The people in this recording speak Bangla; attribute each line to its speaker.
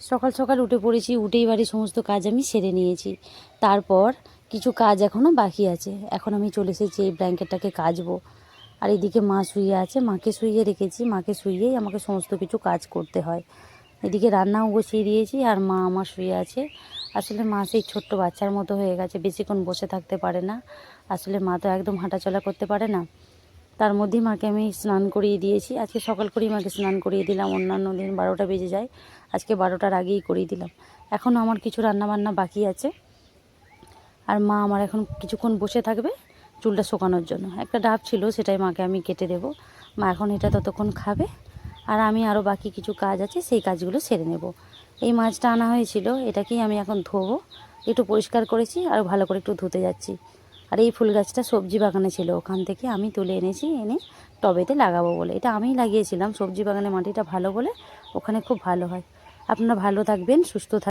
Speaker 1: সকাল সকাল উঠে পড়েছি, উঠেই বাড়ির সমস্ত কাজ আমি সেরে নিয়েছি। তারপর কিছু কাজ এখনও বাকি আছে। এখন আমি চলে এসেছি এই ব্ল্যাঙ্কেটটাকে কাচবো। আর এদিকে মা শুয়ে আছে, মাকে শুইয়ে রেখেছি। মাকে শুইয়েই আমাকে সমস্ত কিছু কাজ করতে হয়। এদিকে রান্নাও বসিয়ে দিয়েছি আর মা আমার শুয়ে আছে। আসলে মা সেই ছোট্ট বাচ্চার মতো হয়ে গেছে, বেশিক্ষণ বসে থাকতে পারে না। আসলে মা তো একদম হাঁটাচলা করতে পারে না। তার মধ্যেই মাকে আমি স্নান করিয়ে দিয়েছি। আজকে সকাল করেই মাকে স্নান করিয়ে দিলাম। অন্যান্য দিন 12টা বেজে যায়, আজকে 12টার আগেই করিয়ে দিলাম। এখনও আমার কিছু রান্নাবান্না বাকি আছে। আর মা আমার এখন কিছুক্ষণ বসে থাকবে চুলটা শুকানোর জন্য। একটা ডাব ছিল, সেটাই মাকে আমি কেটে দেবো। মা এখন এটা ততক্ষণ খাবে, আর আমি আরও বাকি কিছু কাজ আছে সেই কাজগুলো সেরে নেব। এই মাছটা আনা হয়েছিল, এটাকেই আমি এখন ধোবো। একটু পরিষ্কার করেছি আর ভালো করে একটু ধুতে যাচ্ছি। আর এই ফুল গাছটা সবজি বাগানে ছিল, ওখান থেকে আমি তুলে এনেছি, এনে টবেতে লাগাবো বলে। এটা আমিই লাগিয়েছিলাম, সবজি বাগানে মাটিটা ভালো বলে ওখানে খুব ভালো হয়। আপনারা ভালো থাকবেন, সুস্থ থাকবেন।